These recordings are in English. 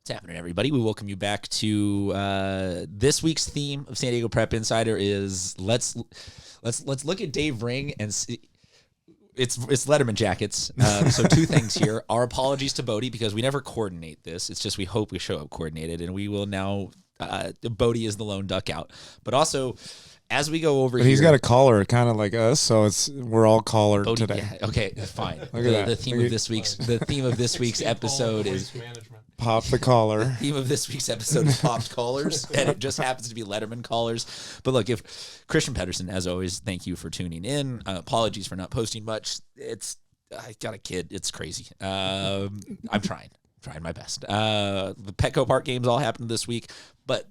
What's happening, everybody? We welcome you back to this week's theme of San Diego Prep Insider is let's look at Dave Ring and see. It's Letterman jackets. So two things here. Our apologies to Bodie because we never coordinate this. It's just we hope we show up coordinated, and we will now. Bodie is the lone duck out, but also as we go over, he's got a collar, kind of like us, so we're all collared Bodie, today. Yeah, okay, fine. The theme of this week's episode is pop the collar. The theme of this week's episode is popped collars, and it just happens to be Letterman collars. But look, if Christian Pedersen, as always, thank you for tuning in. Apologies for not posting much. I got a kid. It's crazy. I'm trying my best. The Petco Park games all happened this week, but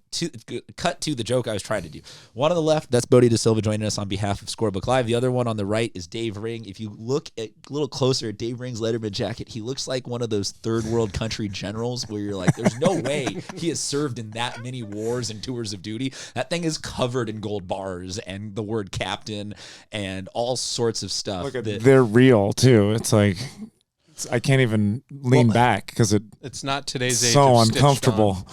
cut to the joke I was trying to do. One on the left, that's Bodie DeSilva joining us on behalf of Scorebook Live. The other one on the right is Dave Ring. If you look a little closer at Dave Ring's Letterman jacket, he looks like one of those third world country generals where you're like, there's no way he has served in that many wars and tours of duty. That thing is covered in gold bars and the word captain and all sorts of stuff. They're real too. It's like, I can't even lean back because it's not today's age. So uncomfortable.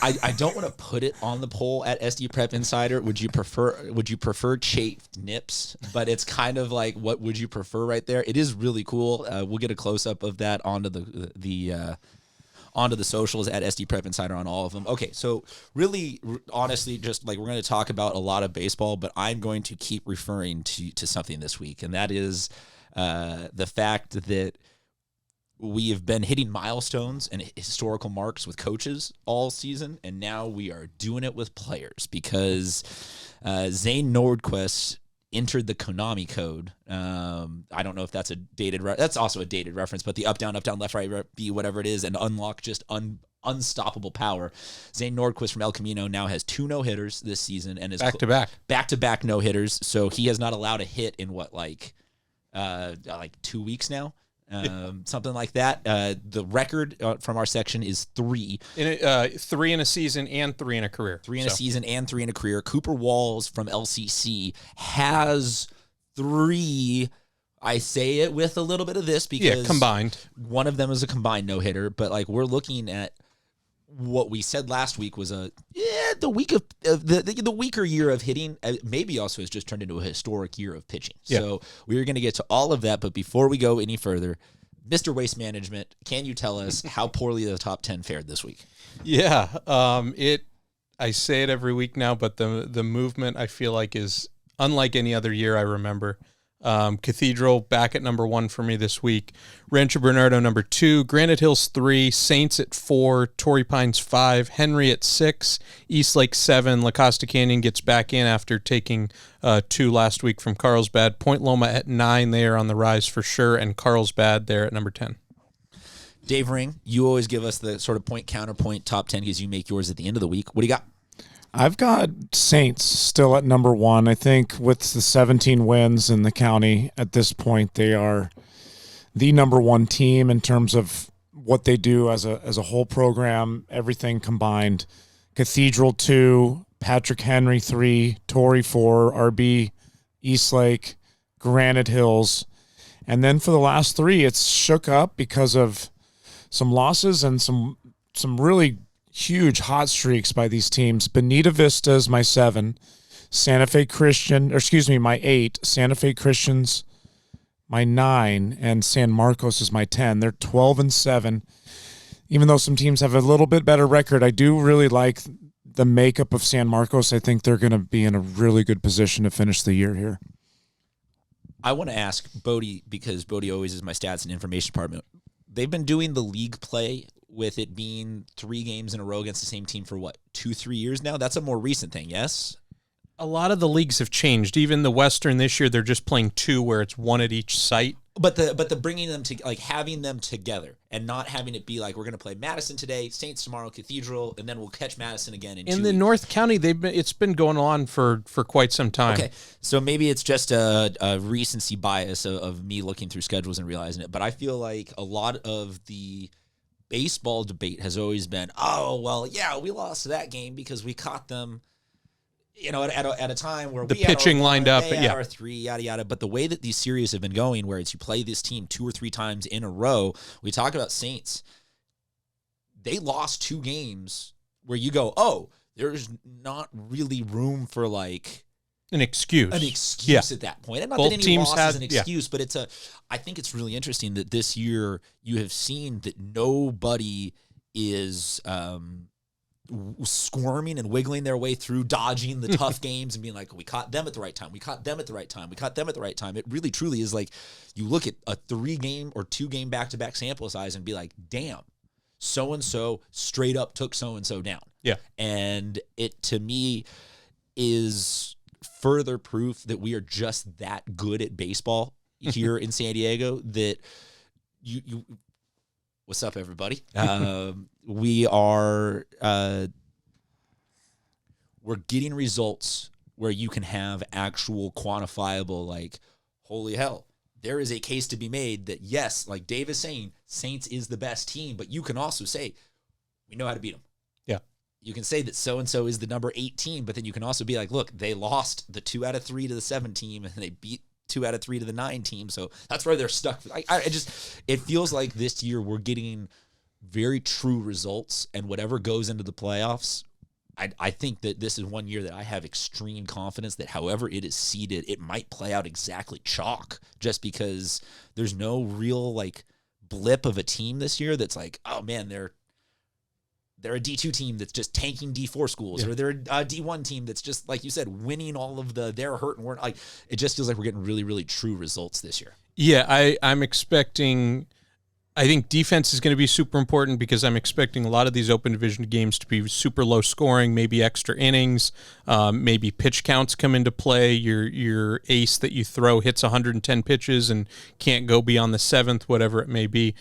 I don't want to put it on the poll at SD Prep Insider. Would you prefer chafed nips? But it's kind of like, what would you prefer right there? It is really cool. We'll get a close up of that onto the socials at SD Prep Insider on all of them. Okay, so really, honestly, just like we're going to talk about a lot of baseball, but I'm going to keep referring to something this week, and that is the fact that we have been hitting milestones and historical marks with coaches all season, and now we are doing it with players because Zane Nordquist entered the Konami code. I don't know if that's a dated that's also a dated reference, but the up, down, left, right, B, whatever it is, and unlock just unstoppable power. Zane Nordquist from El Camino now has 2 no-hitters this season and is back-to-back no-hitters, so he has not allowed a hit in like 2 weeks now. Something like that. The record from our section is 3. 3 in a season and 3 in a career. 3 in a season and 3 in a career. Cooper Walls from LCC has 3. I say it with a little bit of this because combined. One of them is a combined no-hitter, but like we're looking at what we said last week was the weaker year of hitting, maybe also has just turned into a historic year of pitching. Yeah. So we're going to get to all of that, but before we go any further, Mr. Waste Management, can you tell us how poorly the top 10 fared this week? Yeah, I say it every week now, but the movement I feel like is unlike any other year I remember. Cathedral back at number 1 for me this week. Rancho Bernardo number 2, Granite Hills 3, Saints at 4, Torrey Pines 5, Henry at 6, Eastlake 7, La Costa Canyon gets back in after taking 2 last week from Carlsbad. Point Loma at 9, they are on the rise for sure, and Carlsbad there at number 10. Dave Ring, you always give us the sort of point counterpoint top 10 because you make yours at the end of the week. What do you got? I've got Saints still at number 1. I think with the 17 wins in the county at this point, they are the number 1 team in terms of what they do as a whole program, everything combined. Cathedral 2, Patrick Henry 3, Torrey 4, RB, Eastlake, Granite Hills. And then for the last 3, it's shook up because of some losses and some really huge hot streaks by these teams. Bonita Vista is my 7, my 8, Santa Fe Christians my 9, and San Marcos is my 10. They're 12-7. Even though some teams have a little bit better record, I do really like the makeup of San Marcos. I think they're going to be in a really good position to finish the year here. I want to ask Bodie, because Bodie always is my stats and information department. They've been doing the league play with it being 3 games in a row against the same team for 2-3 years now? That's a more recent thing, yes? A lot of the leagues have changed. Even the Western this year, they're just playing 2 where it's 1 at each site. But the bringing them to, like, having them together and not having it be like, we're going to play Madison today, Saints tomorrow, Cathedral, and then we'll catch Madison again in 2 weeks. In North County, it's been going on for quite some time. Okay, so maybe it's just a recency bias of me looking through schedules and realizing it. But I feel like a lot of the baseball debate has always been, oh, well, yeah, we lost that game because we caught them, at a time where the pitching lined up, our 3, yada yada. But the way that these series have been going, where it's you play this team 2 or 3 times in a row, we talk about Saints. they lost 2 games where you go, oh, there's not really room for like an excuse at that point. And not Both that any teams loss is an had- excuse, but I think it's really interesting that this year you have seen that nobody is squirming and wiggling their way through, dodging the tough games and being like, we caught them at the right time. We caught them at the right time. We caught them at the right time. It really, truly is like you look at a 3-game or 2-game back-to-back sample size and be like, damn, so-and-so straight up took so-and-so down. Yeah. And it, to me, is further proof that we are just that good at baseball here in San Diego that you what's up, everybody? We are we're getting results where you can have actual quantifiable, like, holy hell, there is a case to be made that, yes, like Dave is saying, Saints is the best team, but you can also say, we know how to beat them. Yeah. You can say that so-and-so is the number 8 team, but then you can also be like, look, they lost the 2 out of 3 to the 7 team, and they beat 2 out of 3 to the 9 team, so that's where they're stuck. It feels like this year we're getting very true results, and whatever goes into the playoffs, I think that this is one year that I have extreme confidence that however it is seeded, it might play out exactly chalk, just because there's no real like blip of a team this year that's like, oh man, they're a D2 team that's just tanking D4 schools, or they're a D1 team that's just, like you said, winning all of they're hurt and we're like, it just feels like we're getting really, really true results this year. Yeah, I'm expecting. I think defense is going to be super important because I'm expecting a lot of these open division games to be super low scoring, maybe extra innings, maybe pitch counts come into play. Your ace that you throw hits 110 pitches and can't go beyond the 7th, whatever it may be.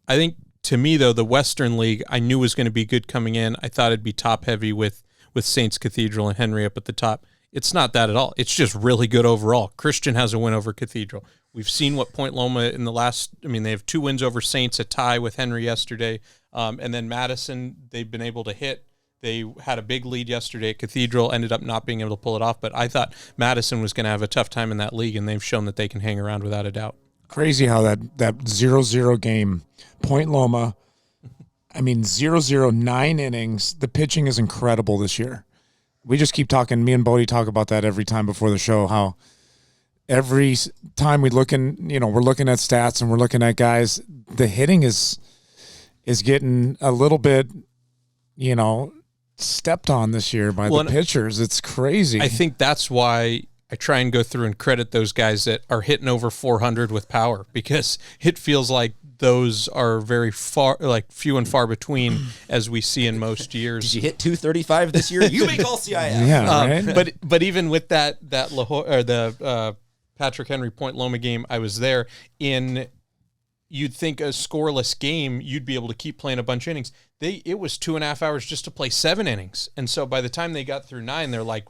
I think, to me, though, the Western League I knew was going to be good coming in. I thought it'd be top heavy with Saints Cathedral and Henry up at the top. It's not that at all. It's just really good overall. Christian has a win over Cathedral. We've seen what Point Loma in the last, they have 2 wins over Saints, a tie with Henry yesterday. And then Madison, they've been able to hit. They had a big lead yesterday at Cathedral, ended up not being able to pull it off. But I thought Madison was going to have a tough time in that league, and they've shown that they can hang around without a doubt. Crazy how that 0-0 game, Point Loma, 0-0, 9 innings. The pitching is incredible this year. We just keep talking. Me and Bodie talk about that every time before the show, how every time we're looking at stats and we're looking at guys, the hitting is getting a little bit, stepped on this year by the pitchers. It's crazy. I think that's why I try and go through and credit those guys that are hitting over 400 with power, because it feels like those are very far, like few and far between, as we see in most years. Did you hit 235 this year? You make all CIF. Yeah, right. But even with that the Patrick Henry Point Loma game, I was there in. You'd think a scoreless game, you'd be able to keep playing a bunch of innings. It was 2.5 hours just to play 7 innings, and so by the time they got through 9, they're like,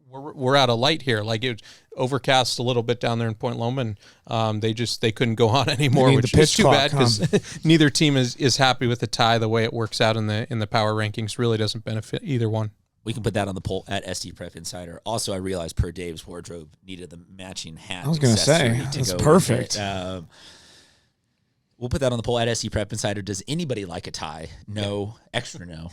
we're out of light here. Like, it was overcast a little bit down there in Point Loma, and they couldn't go on anymore, which is too bad because neither team is happy with the tie. The way it works out in the power rankings really doesn't benefit either one. We can put that on the poll at SD Prep Insider. Also, I realized per Dave's wardrobe needed the matching hat. I was going to say, that's perfect. We'll put that on the poll at SC Prep Insider. Does anybody like a tie? No. Extra no.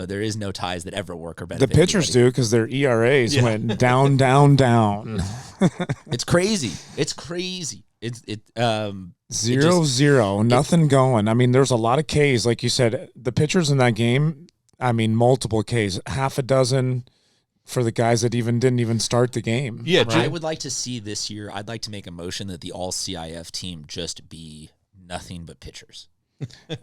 There is no ties that ever work or benefit. The pitchers do, because their ERAs went down, down, down. It's crazy. It's crazy. 0-0, nothing going. There's a lot of Ks. Like you said, the pitchers in that game, multiple Ks. Half a dozen for the guys that didn't even start the game. Yeah, right? I would like to see this year, I'd like to make a motion that the all-CIF team just be nothing but pitchers.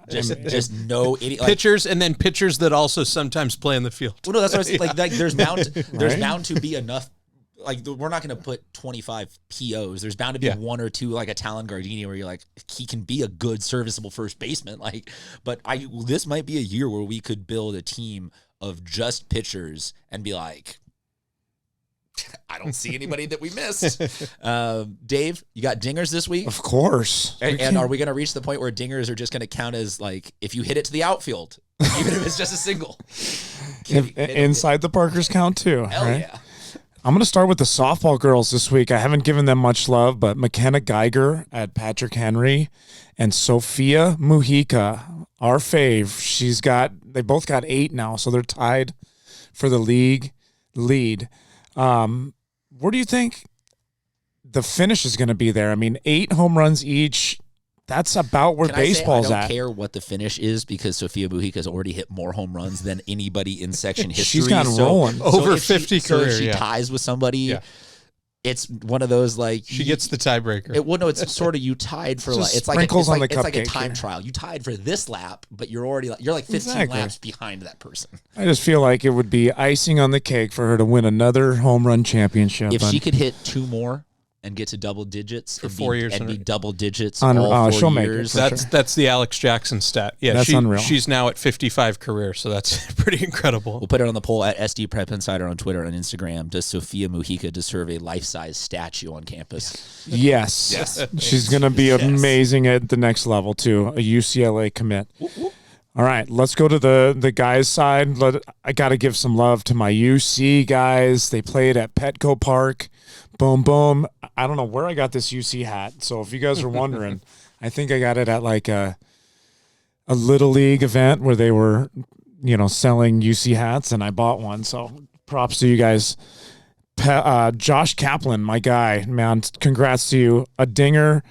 just no idiot pitchers, and then pitchers that also sometimes play in the field. Well, no, that's what I was like. There's bound to be enough. Like, we're not going to put 25 POs. There's bound to be 1 or 2, like a Talon Gardini, where you're like, he can be a good, serviceable first baseman. Like, but this might be a year where we could build a team of just pitchers and be like, I don't see anybody that we missed. Dave, you got dingers this week? Of course. And are we going to reach the point where dingers are just going to count as, like, if you hit it to the outfield, even if it's just a single? Inside the Parkers count too, Hell right? yeah. I'm going to start with the softball girls this week. I haven't given them much love, but McKenna Geiger at Patrick Henry and Sophia Mujica, our fave. They both got 8 now, so they're tied for the league lead. Where do you think the finish is going to be there? I mean, 8 home runs each. That's about where baseball's at. I don't care what the finish is because Sophia Mujica has already hit more home runs than anybody in section history. She's gotten rolling. Over 50 career. So if she ties with somebody, it's one of those like she gets the tiebreaker. It's sort of you tied for it's like a time trial. You tied for this lap, but you're like 15 laps behind that person. I just feel like it would be icing on the cake for her to win another home run championship. If she could hit 2 more and get to double digits for 4 years and be double digits all 4 years. That's the Alex Jackson stat. Yeah, that's unreal. She's now at 55 career, so that's pretty incredible. We'll put it on the poll at SD Prep Insider on Twitter and Instagram. Does Sophia Mujica deserve a life-size statue on campus? Yes. She's going to be amazing at the next level too. A UCLA commit. All right, let's go to the guys' side. I got to give some love to my UC guys. They played at Petco Park. Boom, boom. I don't know where I got this UC hat. So if you guys are wondering, I think I got it at like a Little League event where they were, selling UC hats, and I bought one. So props to you guys. Josh Kaplan, my guy, man, congrats to you. A dinger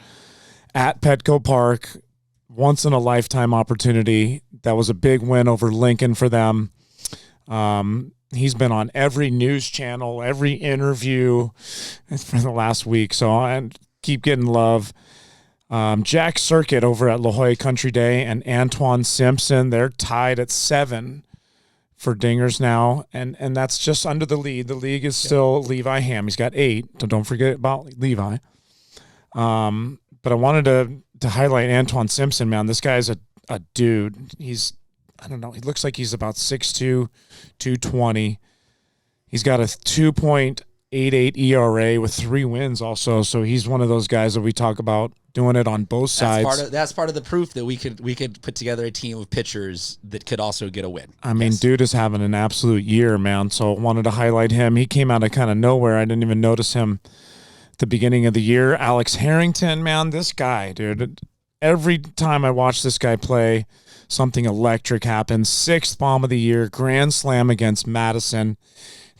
at Petco Park. Once in a lifetime opportunity. That was a big win over Lincoln for them. He's been on every news channel, every interview for the last week. So I keep getting love. Jack Circuit over at La Jolla Country Day and Antoine Simpson, they're tied at 7 for dingers now. And that's just under the lead. The league is still Levi Ham. He's got 8. So don't forget about Levi. But I wanted to highlight Antoine Simpson, man. This guy's a dude. I don't know. He looks like he's about 6'2", 220. He's got a 2.88 ERA with 3 wins also. So he's one of those guys that we talk about doing it on both sides. That's part of the proof that we could put together a team of pitchers that could also get a win. I mean, dude is having an absolute year, man. So I wanted to highlight him. He came out of kind of nowhere. I didn't even notice him at the beginning of the year. Alex Harrington, man, this guy, dude. Every time I watch this guy play, something electric happens. 6th bomb of the year, grand slam against Madison.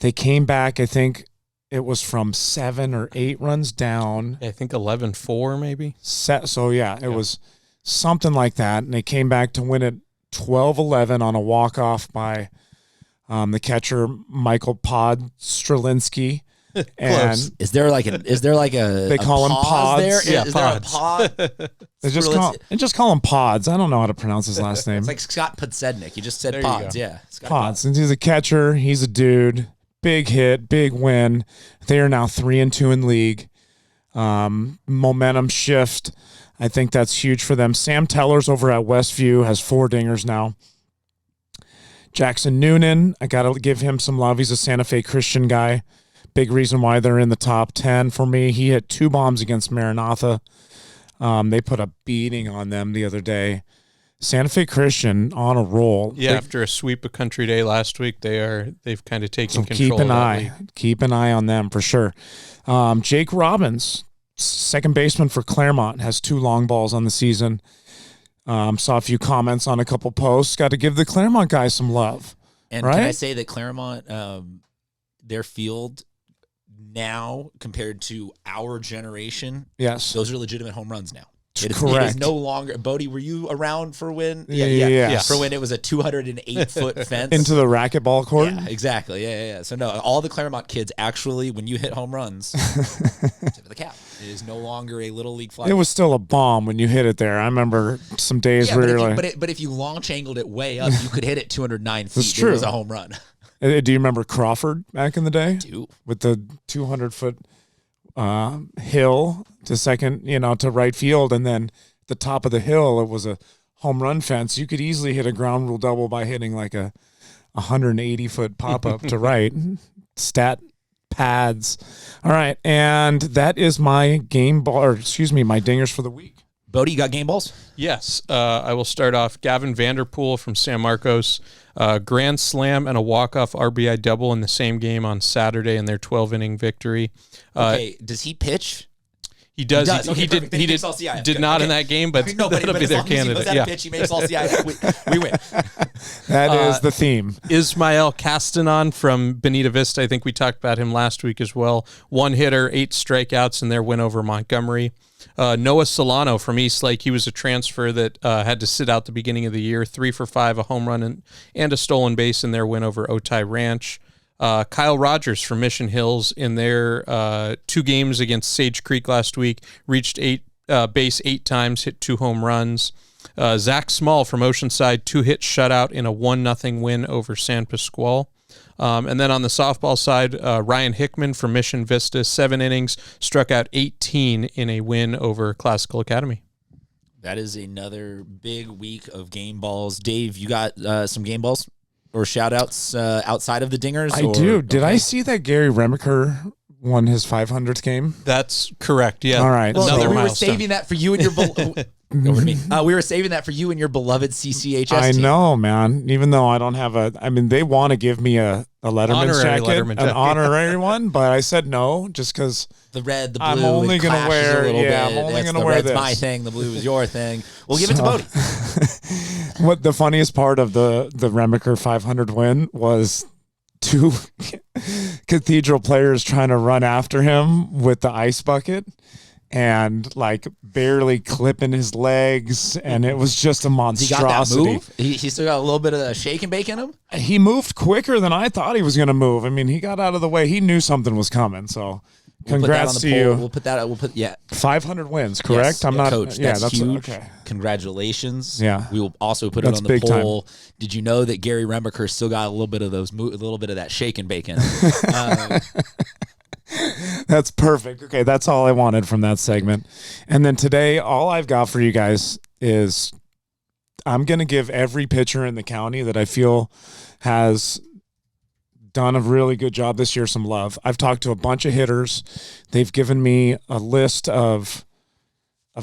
They came back, I think it was from 7 or 8 runs down. I think 11-4 maybe. It was something like that. And they came back to win it 12-11 on a walk-off by the catcher, Michael Podstrelinsky. And is there like a they call him pods there? Yeah, is pods. there a pod? They just call him Pods. I don't know how to pronounce his last name. It's like Scott Podsednik. You just said there Pods. Yeah, Scott Pods. And he's a catcher. He's a dude. Big hit, big win. They are now 3-2 in league. Momentum shift. I think that's huge for them. Sam Tellers over at Westview has 4 dingers now. Jackson Noonan, I got to give him some love. He's a Santa Fe Christian guy. Big reason why they're in the top 10 for me. He hit 2 bombs against Maranatha. They put a beating on them the other day. Santa Fe Christian on a roll. Yeah, after a sweep of Country Day last week, they've kind of taken control of that league. Keep an eye on them for sure. Jake Robbins, second baseman for Claremont, has 2 long balls on the season. Saw a few comments on a couple posts. Got to give the Claremont guys some love. And right? Can I say that Claremont, their field now compared to our generation, yes, those are legitimate home runs now. It is no longer. Bodie, were you around for when? Yeah. For when it was a 208-foot fence into the racquetball court. Yeah, exactly. Yeah. So no, all the Claremont kids actually, when you hit home runs, tip of the cap. It is no longer a little league flag. It was still a bomb when you hit it there. I remember some days where you're like, but if you launch angled it way up, you could hit it 209 feet. That's true. It was a home run. Do you remember Crawford back in the day? I do. With the 200-foot hill to second, to right field, and then the top of the hill, it was a home run fence. You could easily hit a ground rule double by hitting like a 180-foot pop-up to right. Stat pads. All right, and that is my my dingers for the week. Bodie, you got game balls? Yes. I will start off. Gavin Vanderpool from San Marcos, grand slam and a walk-off RBI double in the same game on Saturday in their 12-inning victory. Okay, does he pitch? He does. Okay, he perfect. did. He did not in that game, but no, that'll be their candidate. He pitch, he makes all CIF. We win. That is the theme. Ismael Castanon from Bonita Vista. I think we talked about him last week as well. 1 hitter, 8 strikeouts in their win over Montgomery. Noah Solano from Eastlake. He was a transfer that had to sit out the beginning of the year. 3 for 5, a home run and a stolen base in their win over Otay Ranch. Kyle Rogers from Mission Hills in their 2 games against Sage Creek last week, reached base 8 times, hit 2 home runs. Zach Small from Oceanside, 2-hit shutout in a 1-0 win over San Pasqual. And then on the softball side, Ryan Hickman from Mission Vista, 7 innings, struck out 18 in a win over Classical Academy. That is another big week of game balls. Dave, you got some game balls or shout-outs outside of the dingers? I do. Did I see that Gary Remiker won his 500th game? That's correct, yeah. All right. Well, Another we were milestone. saving that for you and your over to me. We were saving that for you and your beloved CCHS I team. know, man. Even though I don't have they want to give me a Letterman's Honorary jacket, Letterman an jacket. honorary one, but I said no, just because The red, the blue. I'm only it gonna clashes wear- a little yeah, bit. I'm only That's gonna the wear red's this. my thing. The blue is your thing. We'll give it to Bodie. what the funniest part of the Remiker 500 win was 2 Cathedral players trying to run after him with the ice bucket and like barely clipping his legs, and it was just a He monstrosity. got that move. He still got a little bit of the shake and bake in him. He moved quicker than I thought he was going to move. I mean, he got out of the way. He knew something was coming. So, congrats to you. We'll put that. We'll put 500 wins, correct? Yes, I'm not. coach. Yeah, That's huge. okay. Congratulations. Yeah. We will also put That's it on the big time. poll. Did you know that Gary Remiker still got a little bit of a little bit of that shake and bake in him? That's perfect. Okay, that's all I wanted from that segment. And then today, all I've got for you guys is I'm going to give every pitcher in the county that I feel has done a really good job this year some love. I've talked to a bunch of hitters. They've given me a list of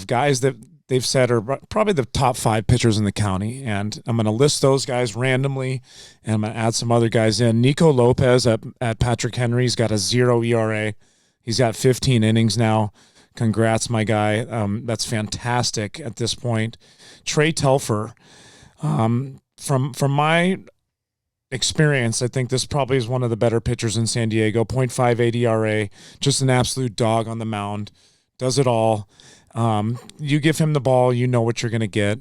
guys that they've said are probably the top 5 pitchers in the county, and I'm going to list those guys randomly, and I'm going to add some other guys in. Nico Lopez at Patrick Henry's got a 0 ERA. He's got 15 innings now. Congrats, my guy. That's fantastic at this point. Trey Telfer, from my experience, I think this probably is one of the better pitchers in San Diego. 0.58 ERA, just an absolute dog on the mound. Does it all. You give him the ball, you know what you're going to get.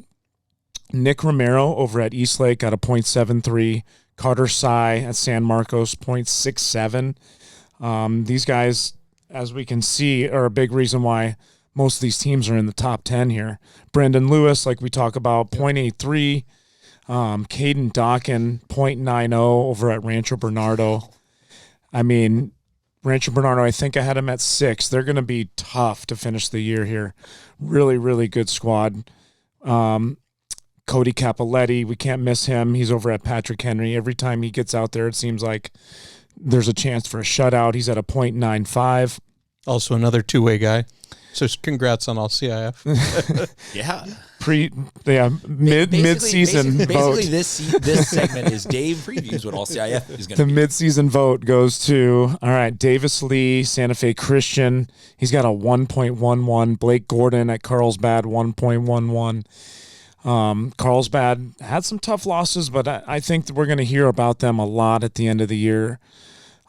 Nick Romero over at Eastlake got a .73. Carter Sy at San Marcos, .67. These guys, as we can see, are a big reason why most of these teams are in the top 10 here. Brendan Lewis, like we talk about, .83. Caden Dawkin, .90 over at Rancho Bernardo. I mean, Rancho Bernardo, I think I had him at 6. They're going to be tough to finish the year here. Really, really good squad. Cody Capoletti, we can't miss him. He's over at Patrick Henry. Every time he gets out there, it seems like there's a chance for a shutout. He's at a .95. Also another 2-way guy. So congrats on all CIF. Yeah. Mid-season vote. Basically, this segment is Dave previews what all CIF is going to The be. mid-season vote goes to, all right, Davis Lee, Santa Fe Christian. He's got a 1.11. Blake Gordon at Carlsbad, 1.11. Carlsbad had some tough losses, but I think that we're going to hear about them a lot at the end of the year.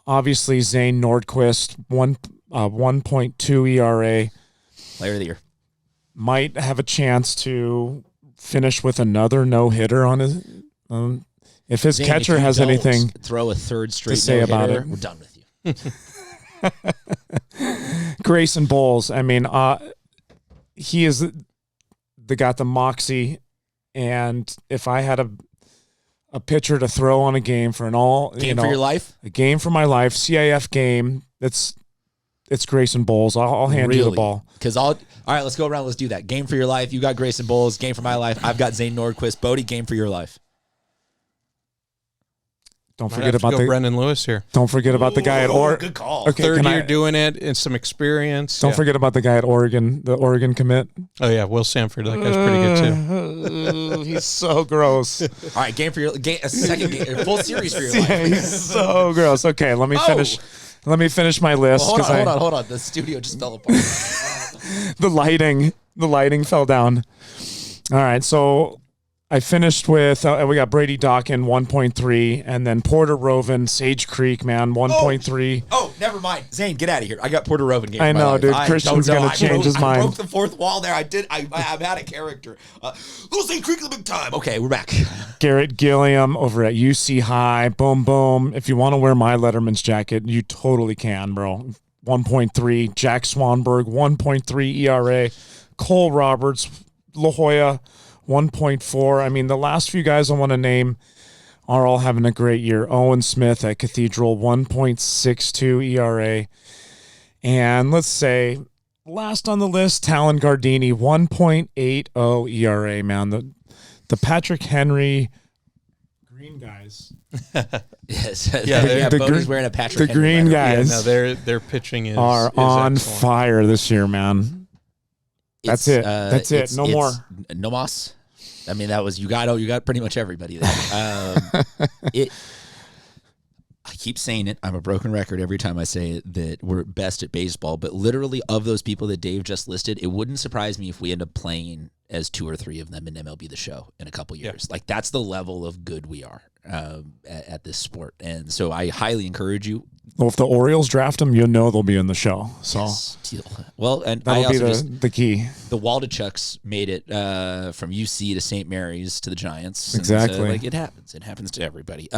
Obviously, Zane Nordquist, 1.2 ERA. Player of the year. Might have a chance to finish with another no-hitter on his. If his Zane, catcher if you has don't anything throw a third straight to say about no-hitter, it. we're done with you. Grayson Bowles, I mean, he is got the moxie, and if I had a pitcher to throw on a game for Game for your life? a game for my life, CIF game, it's Grayson Bowles. I'll hand you the ball. Because all right, let's go around. Let's do that. Game for your life. You got Grayson Bowles. Game for my life. I've got Zane Nordquist. Bodie, game for your life. Don't Might forget have to about go Brendan Lewis here. Don't forget about the guy at Oregon. Good call. Okay, Third year doing it and some experience. Don't forget about the guy at Oregon, the Oregon commit. Oh yeah, Will Sanford. That guy's pretty good too. He's so gross. All right, game for your a second game, full series for your life. Yeah, he's so gross. Okay, let me finish. Let me finish my list. Well, hold on. The studio just fell apart. The lighting fell down. All right, so I finished with, we got Brady Dawkin, 1.3, and then Porter Rovin, Sage Creek, man, 1.3. Oh, never mind. Zane, get out of here. I got Porter Rovin game. I know, dude. Christian's going to change his mind. I broke the fourth wall there. I've had a character. Little Sage Creek is the big time. Okay, we're back. Garrett Gilliam over at UC High. Boom, boom. If you want to wear my Letterman's jacket, you totally can, bro. 1.3. Jack Swanberg, 1.3 ERA. Cole Roberts, La Jolla, 1.4. I mean, the last few guys I want to name are all having a great year. Owen Smith at Cathedral, 1.62 ERA. And let's say, last on the list, Talon Gardini, 1.80 ERA, man. The Patrick Henry green guys. Yes. Bodie's wearing a Patrick The Henry green letter. guys their pitching is on excellent. fire this year, man. That's it. That's it. No more. No mas. I mean, that was you got pretty much everybody there. I keep saying it. I'm a broken record every time I say it that we're best at baseball. But literally, of those people that Dave just listed, it wouldn't surprise me if we end up playing as 2 or 3 of them in MLB The Show in a couple years. Like that's the level of good we are at this sport. And so I highly encourage you. Well, if the Orioles draft them, you know they'll be in the show. So yes. Well, and that'll I be also the key. The Waldichucks made it from UC to St. Mary's to the Giants. Exactly. And so, like it happens. It happens to everybody.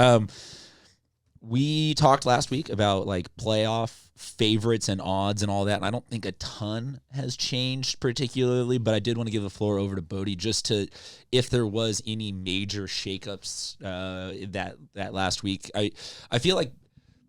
We talked last week about like playoff favorites and odds and all that, and I don't think a ton has changed particularly, but I did want to give the floor over to Bodie just to, if there was any major shakeups that last week. I feel like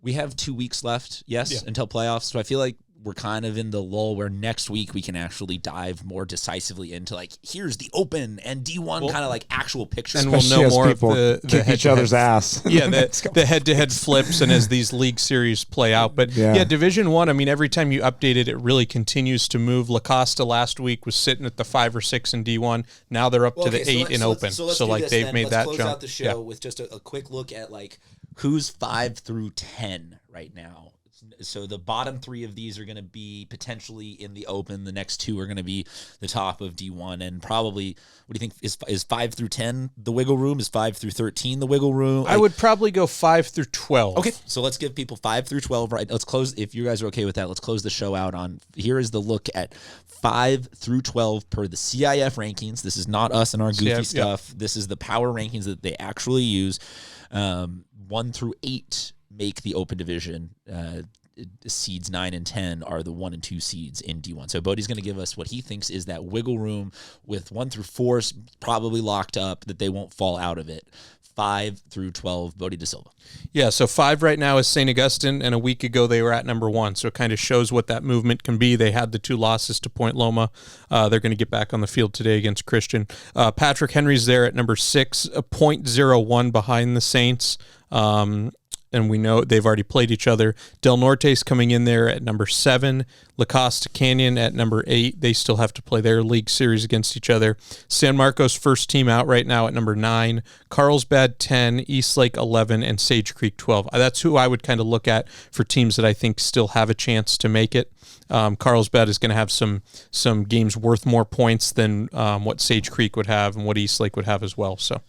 we have 2 weeks left, until playoffs, so I feel like we're kind of in the lull where next week we can actually dive more decisively into like here's the Open and D1 kind of like actual pictures. And we'll know more of the kick each other's ass. Yeah, the head-to-head flips and as these league series play out. But yeah, Division I, I mean, every time you update it, it really continues to move. La Costa last week was sitting at the 5 or 6 in D1. Now they're up to the 8 in Open. So like they've made that jump. Let's close out the show with just a quick look at like who's 5 through 10 right now. So the bottom 3 of these are going to be potentially in the Open. The next 2 are going to be the top of D1. And probably, what do you think, is 5 through 10 the wiggle room? Is 5 through 13 the wiggle room? I would probably go 5 through 12. Okay, so let's give people 5 through 12. Right, let's close. If you guys are okay with that, let's close the show out on. Here is the look at 5 through 12 per the CIF rankings. This is not us and our goofy stuff. Yep. This is the power rankings that they actually use. 1 through 8 make the Open division. Seeds 9 and 10 are the 1 and 2 seeds in D1. So Bodie's going to give us what he thinks is that wiggle room with 1 through 4 probably locked up, that they won't fall out of it. 5 through 12, Bodie DeSilva. Yeah, so 5 right now is St. Augustine, and a week ago they were at number 1. So it kind of shows what that movement can be. They had the 2 losses to Point Loma. They're going to get back on the field today against Christian. Patrick Henry's there at number 6, a .01 behind the Saints. And we know they've already played each other. Del Norte's coming in there at number 7. La Costa Canyon at number 8. They still have to play their league series against each other. San Marcos first team out right now at number 9. Carlsbad 10, Eastlake 11, and Sage Creek 12. That's who I would kind of look at for teams that I think still have a chance to make it. Carlsbad is going to have some games worth more points than what Sage Creek would have and what Eastlake would have as well. So.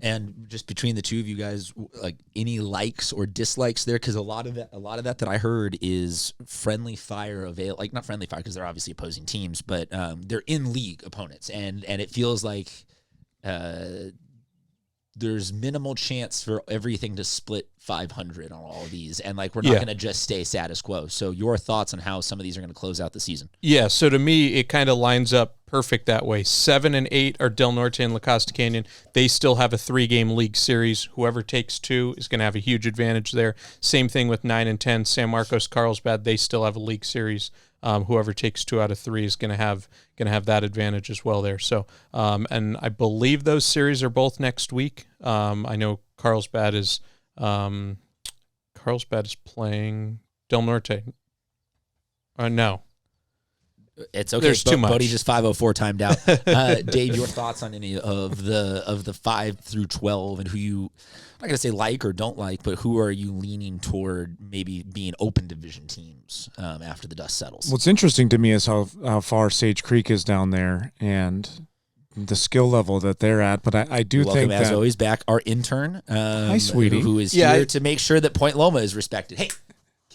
And just between the two of you guys, like any likes or dislikes there, because a lot of that I heard is friendly fire like not friendly fire because they're obviously opposing teams, but they're in league opponents, and it feels like there's minimal chance for everything to split 500 on all of these, and like we're not going to just stay status quo. So your thoughts on how some of these are going to close out the season? Yeah, so to me, it kind of lines up perfect that way. 7 and 8 are Del Norte and La Costa Canyon. They still have a 3-game league series. Whoever takes 2 is going to have a huge advantage there. Same thing with 9 and 10, San Marcos, Carlsbad. They still have a league series. Whoever takes 2 out of 3 is going to have that advantage as well there. So, and I believe those series are both next week. I know Carlsbad is Carlsbad is playing Del Norte. No. It's okay. There's too much. Bodie just 504 timed out. Dave, your thoughts on any of the 5 through 12 and who you, I'm not going to say like or don't like, but who are you leaning toward maybe being open division teams after the dust settles? What's interesting to me is how far Sage Creek is down there and the skill level that they're at. But I do Welcome, think as that always, back our intern, hi, sweetie, who is here to make sure that Point Loma is respected. Hey.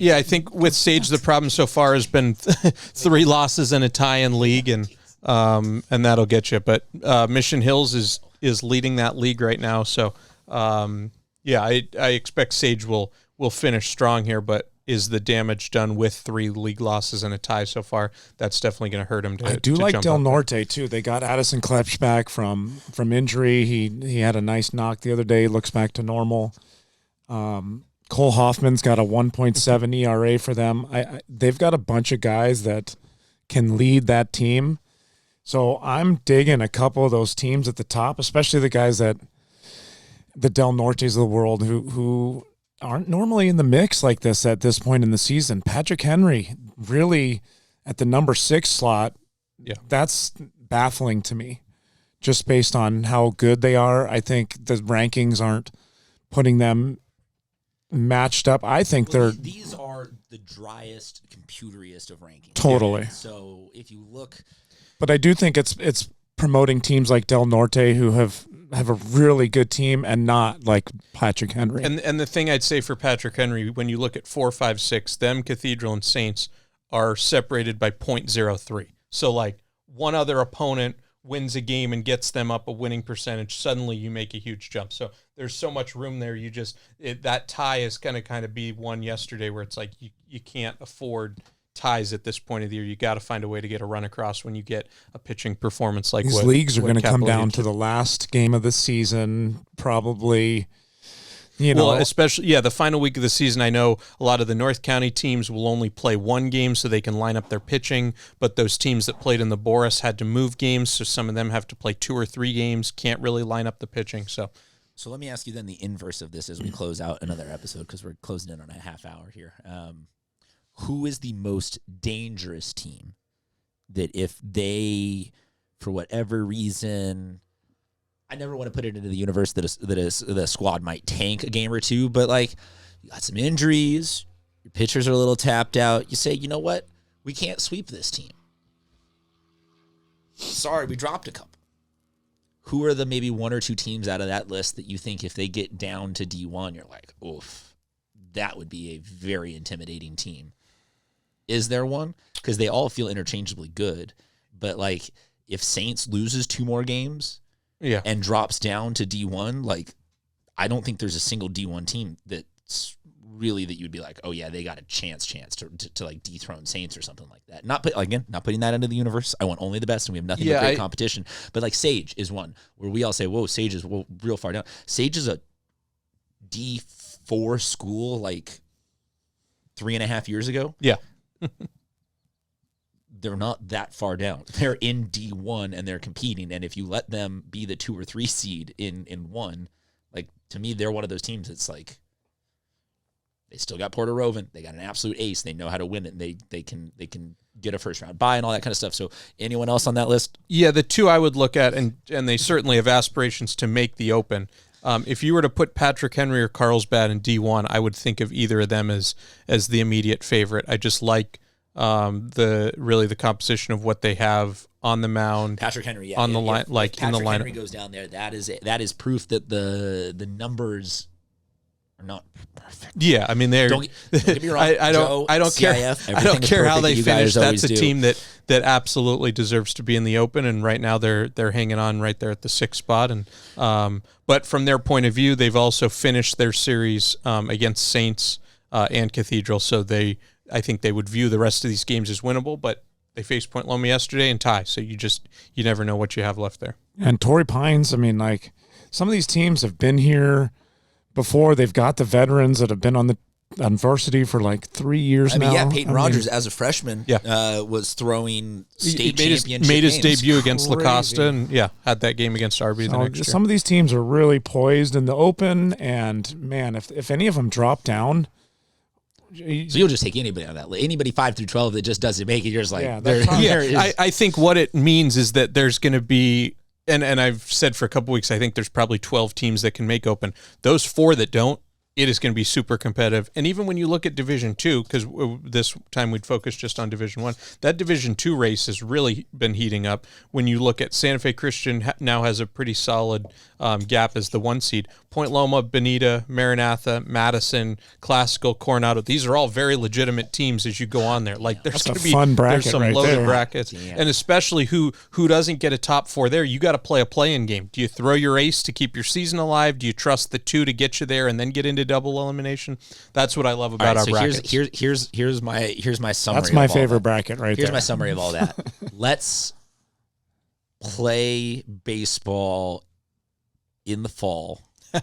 Yeah, I think with Sage, the problem so far has been 3 losses and a tie in league, and that'll get you. But Mission Hills is leading that league right now, so I expect Sage will finish strong here. But is the damage done with 3 league losses and a tie so far? That's definitely going to hurt him. I do like Del Norte too. They got Addison Klepsch back from injury. He had a nice knock the other day. Looks back to normal. Cole Hoffman's got a 1.7 ERA for them. They've got a bunch of guys that can lead that team. So I'm digging a couple of those teams at the top, especially the guys that the Del Nortes of the world who aren't normally in the mix like this at this point in the season. Patrick Henry really at the number 6 slot. Yeah, that's baffling to me just based on how good they are. I think the rankings aren't putting them matched up. I think these are the driest, computeriest of rankings. Totally. And so if you look, but I do think it's promoting teams like Del Norte who have a really good team and not like Patrick Henry. And the thing I'd say for Patrick Henry, when you look at 4, 5, 6, them, Cathedral, and Saints are separated by .03. So like one other opponent wins a game and gets them up a winning percentage, suddenly you make a huge jump. So there's so much room there. That tie is going to kind of be one yesterday where it's like you can't afford ties at this point of the year. You got to find a way to get a run across when you get a pitching performance like these leagues are going to come down to the last game of the season, probably. Well, especially, the final week of the season, I know a lot of the North County teams will only play 1 game so they can line up their pitching, but those teams that played in the Boris had to move games, so some of them have to play 2 or 3 games, can't really line up the pitching. So let me ask you then the inverse of this as we close out another episode, because we're closing in on a half hour here. Who is the most dangerous team that if they, for whatever reason, I never want to put it into the universe that the squad might tank a game or two, but like you got some injuries, your pitchers are a little tapped out. You say, you know what? We can't sweep this team. Sorry, we dropped a couple. Who are the maybe 1 or 2 teams out of that list that you think if they get down to D1, you're like, oof, that would be a very intimidating team? Is there one? Because they all feel interchangeably good, but like if Saints loses 2 more games, and drops down to D1, like I don't think there's a single D1 team that's really that you'd be like, oh yeah, they got a chance to like dethrone Saints or something like that. Not putting that into the universe. I want only the best, and we have nothing but great competition. But like Sage is one where we all say, whoa, Sage is real far down. Sage is a D4 school like 3.5 years ago. Yeah. They're not that far down. They're in D1 and they're competing. And if you let them be the 2 or 3 seed in 1, like to me, they're one of those teams that's like they still got Porter Rovin. They got an absolute ace. They know how to win it. And they can get a first round bye and all that kind of stuff. So anyone else on that list? Yeah, the 2 I would look at, and they certainly have aspirations to make the Open. If you were to put Patrick Henry or Carlsbad in D1, I would think of either of them as the immediate favorite. I just like the composition of what they have on the mound. Patrick Henry, on the line, like Patrick in the line. Henry goes down there. That is proof that the numbers are not perfect. Yeah, I mean don't get me wrong. I don't care how they finish. That's a team that absolutely deserves to be in the Open, and right now they're hanging on right there at the 6th spot. And but from their point of view, they've also finished their series against Saints and Cathedral, so I think they would view the rest of these games as winnable, but they faced Point Loma yesterday and tie, so you never know what you have left there. And Torrey Pines, I mean, like some of these teams have been here before. They've got the veterans that have been on on varsity for like 3 years now. Yeah, Peyton Rogers as a freshman was throwing state championship made his games. debut against La Crazy. Costa, and had that game against Arby the next year. Some of these teams are really poised in the open, and man, if any of them drop down, So you'll just take anybody on that. Anybody 5 through 12 that just doesn't make it, you're just like, I think what it means is that there's going to be, and I've said for a couple weeks, I think there's probably 12 teams that can make open. Those 4 that don't, it is going to be super competitive. And even when you look at Division II, because this time we'd focus just on Division I, that Division II race has really been heating up. When you look at Santa Fe Christian now has a pretty solid gap as the 1 seed. Point Loma, Bonita, Maranatha, Madison, Classical, Coronado. These are all very legitimate teams as you go on there. Like there's going to be fun bracket there's some right loaded there. brackets, and especially who doesn't get a top 4 there. You got to play a play-in game. Do you throw your ace to keep your season alive? Do you trust the 2 to get you there and then get into double elimination? That's what I love about our brackets. Here's my summary. That's my of all favorite that. bracket right Here's there. my summary of all that. Let's play baseball in the fall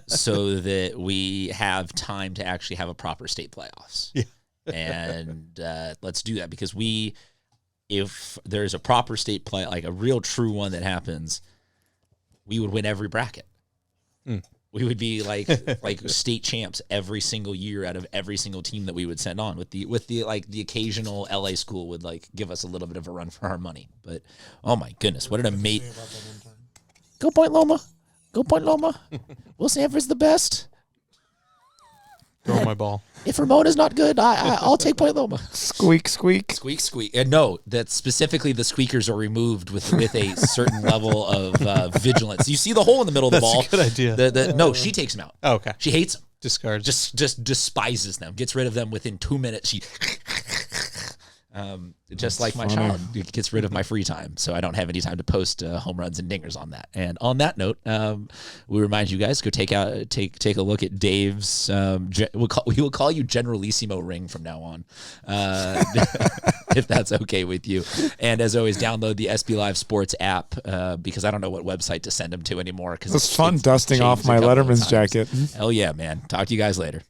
so that we have time to actually have a proper state playoffs. Yeah. And let's do that because if there's a proper state play, like a real true one that happens, we would win every bracket. We would be like state champs every single year out of every single team that we would send on. With the occasional LA school would like give us a little bit of a run for our money. But oh my goodness, what an amazing! Go Point Loma, go Point Loma. Will Sanford's the best. Throw my ball. If Ramona's not good, I'll take Point Loma. Squeak, squeak. Squeak, squeak. And no, that specifically the squeakers are removed with a certain level of vigilance. You see the hole in the middle of the ball. That's a good idea. No, she takes them out. Oh, okay. She hates them. Discards. Just despises them. Gets rid of them within 2 minutes. She just like my child, it gets rid of my free time, so I don't have any time to post home runs and dingers on that. And on that note, we remind you guys go take a look at Dave's. We will call you Generalissimo ring from now on, if that's okay with you. And as always, download the SBLive Sports app because I don't know what website to send them to anymore. Because It's fun dusting off my Letterman's jacket. Hell yeah, man! Talk to you guys later.